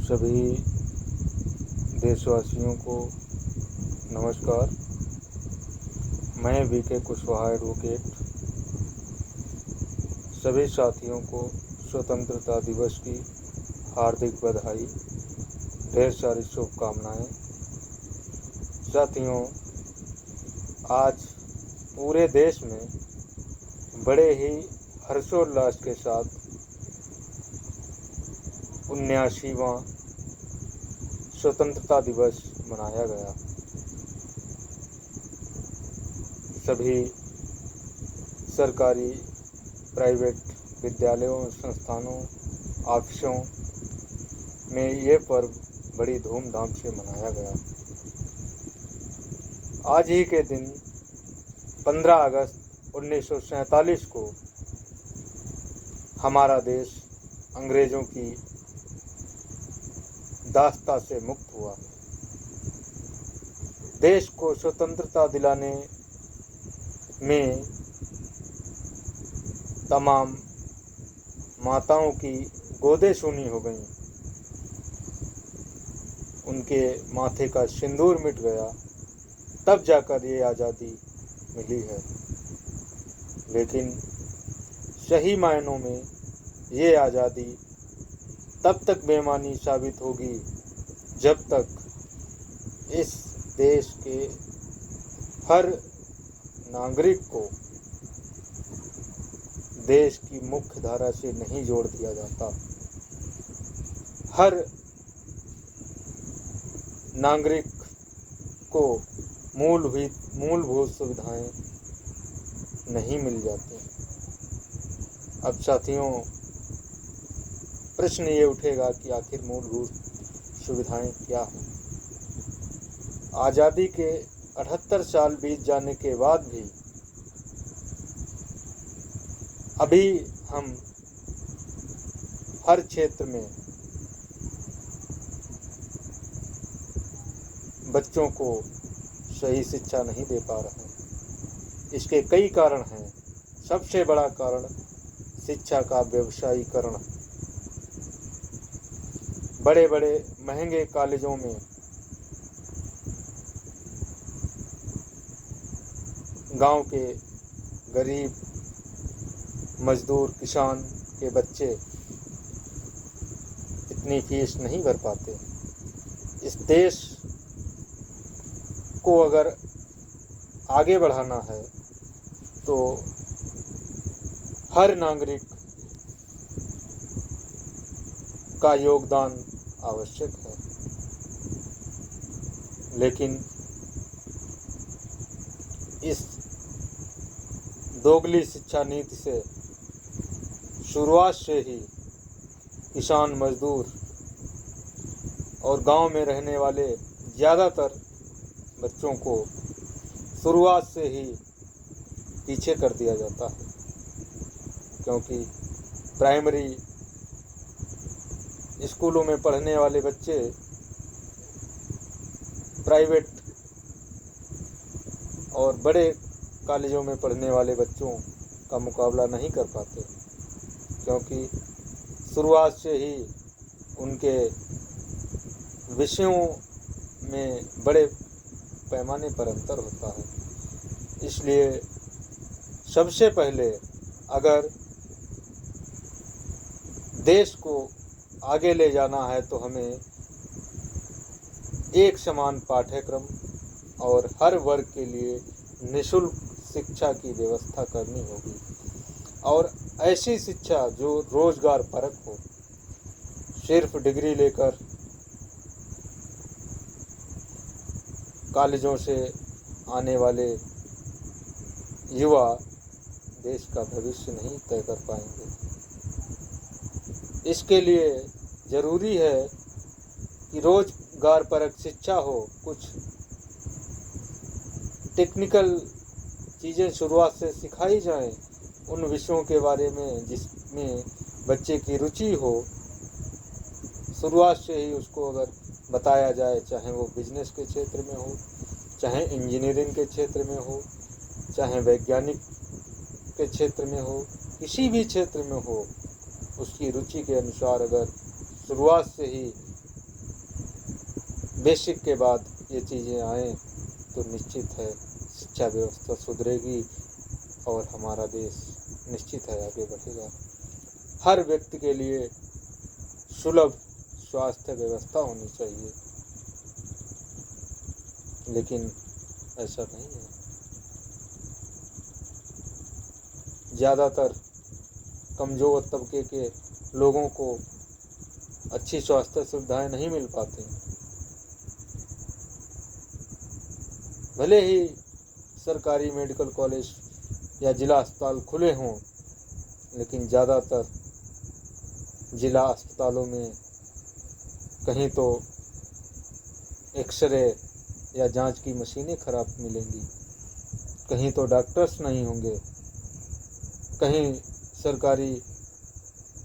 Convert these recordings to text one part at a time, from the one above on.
सभी देशवासियों को नमस्कार। मैं वीके कुशवाहा एडवोकेट सभी साथियों को स्वतंत्रता दिवस की हार्दिक बधाई, ढेर सारी शुभकामनाएं। साथियों, आज पूरे देश में बड़े ही हर्षोल्लास के साथ 79वां स्वतंत्रता दिवस मनाया गया। सभी सरकारी, प्राइवेट विद्यालयों, संस्थानों, ऑफिसों में ये पर्व बड़ी धूमधाम से मनाया गया। आज ही के दिन 15 अगस्त 1947 को हमारा देश अंग्रेज़ों की दास्ता से मुक्त हुआ। देश को स्वतंत्रता दिलाने में तमाम माताओं की गोदें सूनी हो गईं, उनके माथे का सिंदूर मिट गया, तब जाकर ये आज़ादी मिली है। लेकिन सही मायनों में ये आज़ादी तब तक बेमानी साबित होगी जब तक इस देश के हर नागरिक को देश की मुख्य धारा से नहीं जोड़ दिया जाता। हर नागरिक को मूलभूत सुविधाएं नहीं मिल जाती। अब साथियों, प्रश्न ये उठेगा कि आखिर मूलभूत सुविधाएं क्या हैं। आज़ादी के 78 साल बीत जाने के बाद भी अभी हम हर क्षेत्र में बच्चों को सही शिक्षा नहीं दे पा रहे हैं। इसके कई कारण हैं। सबसे बड़ा कारण शिक्षा का व्यवसायीकरण। बड़े बड़े महंगे कॉलेजों में गांव के गरीब मजदूर किसान के बच्चे इतनी फीस नहीं भर पाते। इस देश को अगर आगे बढ़ाना है तो हर नागरिक का योगदान आवश्यक है। लेकिन इस दोगली शिक्षा नीति से शुरुआत से ही किसान, मजदूर और गांव में रहने वाले ज़्यादातर बच्चों को शुरुआत से ही पीछे कर दिया जाता है, क्योंकि प्राइमरी स्कूलों में पढ़ने वाले बच्चे प्राइवेट और बड़े कॉलेजों में पढ़ने वाले बच्चों का मुकाबला नहीं कर पाते, क्योंकि शुरुआत से ही उनके विषयों में बड़े पैमाने पर अंतर होता है। इसलिए सबसे पहले अगर देश को आगे ले जाना है तो हमें एक समान पाठ्यक्रम और हर वर्ग के लिए निःशुल्क शिक्षा की व्यवस्था करनी होगी, और ऐसी शिक्षा जो रोजगार परक हो। सिर्फ डिग्री लेकर कॉलेजों से आने वाले युवा देश का भविष्य नहीं तय कर पाएंगे। इसके लिए ज़रूरी है कि रोजगार परक शिक्षा हो, कुछ टेक्निकल चीज़ें शुरुआत से सिखाई जाएं, उन विषयों के बारे में जिसमें बच्चे की रुचि हो, शुरुआत से ही उसको अगर बताया जाए, चाहे वो बिजनेस के क्षेत्र में हो, चाहे इंजीनियरिंग के क्षेत्र में हो, चाहे वैज्ञानिक के क्षेत्र में हो, किसी भी क्षेत्र में हो, उसकी रुचि के अनुसार अगर शुरुआत से ही बेसिक के बाद ये चीज़ें आएँ तो निश्चित है शिक्षा व्यवस्था सुधरेगी और हमारा देश निश्चित है आगे बढ़ेगा। हर व्यक्ति के लिए सुलभ स्वास्थ्य व्यवस्था होनी चाहिए, लेकिन ऐसा नहीं है। ज़्यादातर कमज़ोर तबके के लोगों को अच्छी स्वास्थ्य सुविधाएं नहीं मिल पाती। भले ही सरकारी मेडिकल कॉलेज या जिला अस्पताल खुले हों, लेकिन ज़्यादातर जिला अस्पतालों में कहीं तो एक्सरे या जांच की मशीनें खराब मिलेंगी, कहीं तो डॉक्टर्स नहीं होंगे, कहीं सरकारी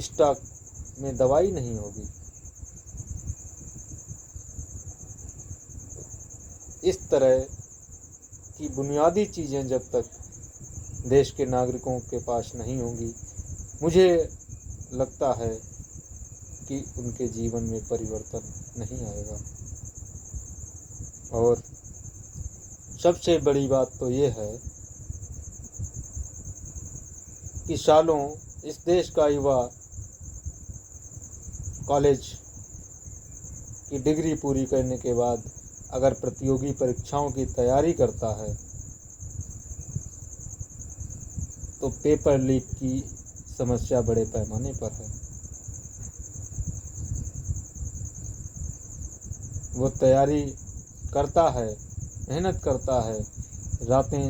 स्टॉक में दवाई नहीं होगी। इस तरह की बुनियादी चीज़ें जब तक देश के नागरिकों के पास नहीं होंगी, मुझे लगता है कि उनके जीवन में परिवर्तन नहीं आएगा। और सबसे बड़ी बात तो ये है कि सालों इस देश का युवा कॉलेज की डिग्री पूरी करने के बाद अगर प्रतियोगी परीक्षाओं की तैयारी करता है तो पेपर लीक की समस्या बड़े पैमाने पर है। वो तैयारी करता है, मेहनत करता है, रातें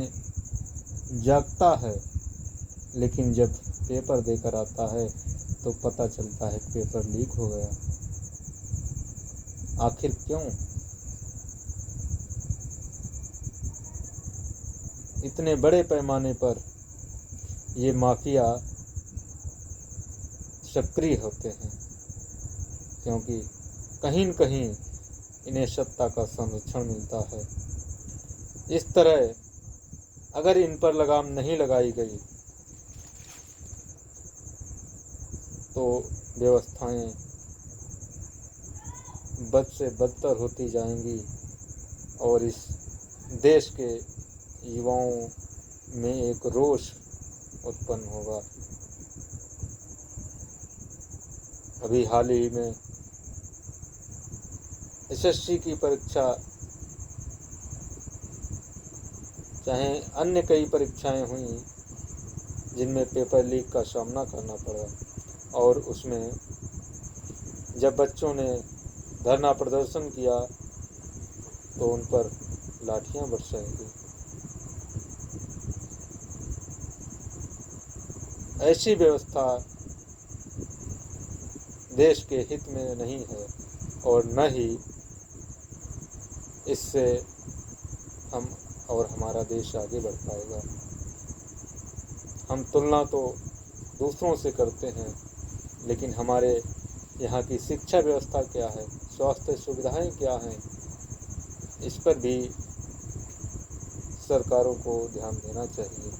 जागता है, लेकिन जब पेपर देकर आता है तो पता चलता है पेपर लीक हो गया। आखिर क्यों? इतने बड़े पैमाने पर ये माफिया सक्रिय होते हैं, क्योंकि कहीं न कहीं इन्हें सत्ता का संरक्षण मिलता है। इस तरह अगर इन पर लगाम नहीं लगाई गई तो व्यवस्थाएं बद से बदतर होती जाएंगी और इस देश के युवाओं में एक रोष उत्पन्न होगा। अभी हाल ही में एसएससी की परीक्षा, चाहे अन्य कई परीक्षाएं हुई जिनमें पेपर लीक का सामना करना पड़ा, और उसमें जब बच्चों ने धरना प्रदर्शन किया तो उन पर लाठियां बरसाई गई। ऐसी व्यवस्था देश के हित में नहीं है और न ही इससे हम और हमारा देश आगे बढ़ पाएगा। हम तुलना तो दूसरों से करते हैं, लेकिन हमारे यहाँ की शिक्षा व्यवस्था क्या है, स्वास्थ्य सुविधाएं क्या हैं, इस पर भी सरकारों को ध्यान देना चाहिए।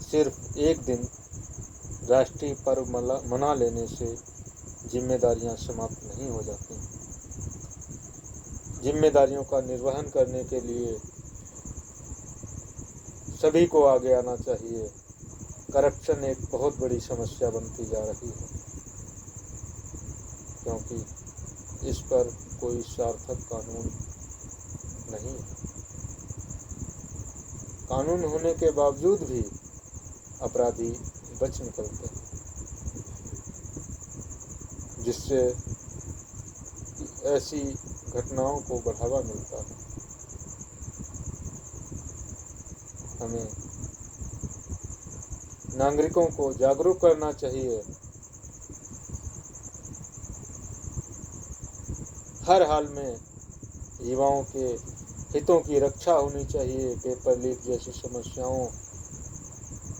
सिर्फ एक दिन राष्ट्रीय पर्व मना लेने से जिम्मेदारियां समाप्त नहीं हो जाती। जिम्मेदारियों का निर्वहन करने के लिए सभी को आगे आना चाहिए। करप्शन एक बहुत बड़ी समस्या बनती जा रही है, क्योंकि इस पर कोई सार्थक कानून नहीं है। कानून होने के बावजूद भी अपराधी बच निकलते हैं, जिससे ऐसी घटनाओं को बढ़ावा मिलता है। हमें नागरिकों को जागरूक करना चाहिए। हर हाल में युवाओं के हितों की रक्षा होनी चाहिए। पेपर लीक जैसी समस्याओं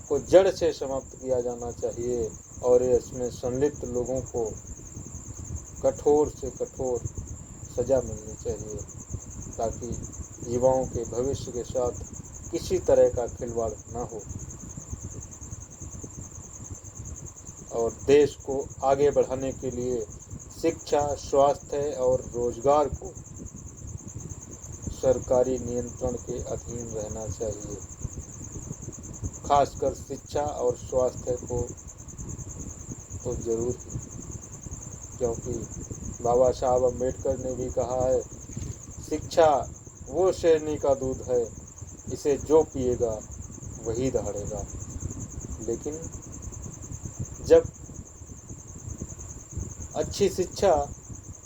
को जड़ से समाप्त किया जाना चाहिए और इसमें संलिप्त लोगों को कठोर से कठोर सजा मिलनी चाहिए, ताकि युवाओं के भविष्य के साथ किसी तरह का खिलवाड़ न हो। और देश को आगे बढ़ाने के लिए शिक्षा, स्वास्थ्य और रोजगार को सरकारी नियंत्रण के अधीन रहना चाहिए। खासकर शिक्षा और स्वास्थ्य को तो जरूर ही, क्योंकि बाबा साहब अम्बेडकर ने भी कहा है, शिक्षा वो शेरनी का दूध है, इसे जो पिएगा वही दहाड़ेगा। लेकिन जब अच्छी शिक्षा,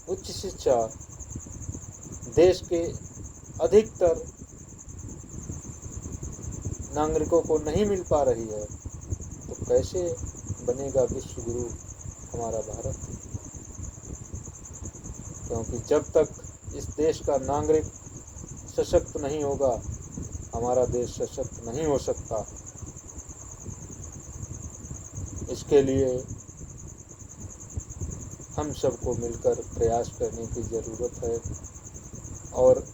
उच्च शिक्षा देश के अधिकतर नागरिकों को नहीं मिल पा रही है, तो कैसे बनेगा विश्व गुरु हमारा भारत? क्योंकि जब तक इस देश का नागरिक सशक्त नहीं होगा, हमारा देश सशक्त नहीं हो सकता। इसके लिए हम सबको मिलकर प्रयास करने की ज़रूरत है और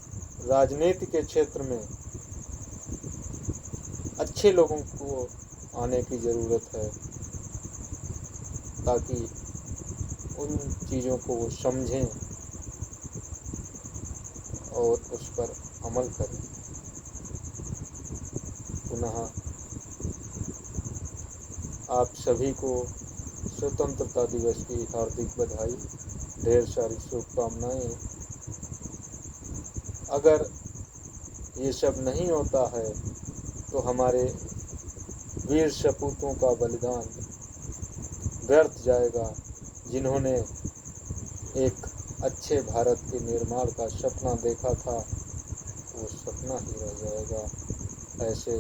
राजनीति के क्षेत्र में अच्छे लोगों को आने की ज़रूरत है, ताकि उन चीज़ों को वो समझें और उस पर अमल करें। पुनः आप सभी को स्वतंत्रता दिवस की हार्दिक बधाई, ढेर सारी शुभकामनाएं। अगर ये सब नहीं होता है तो हमारे वीर सपूतों का बलिदान व्यर्थ जाएगा, जिन्होंने एक अच्छे भारत के निर्माण का सपना देखा था, वो सपना ही रह जाएगा। ऐसे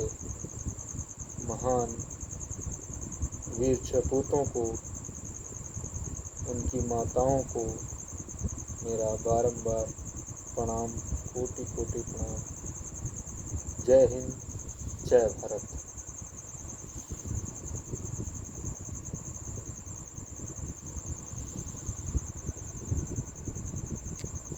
महान वीर सपूतों को, उनकी माताओं को मेरा बारंबार प्रणाम, कोटि कोटि प्रणाम। जय हिंद, जय भारत।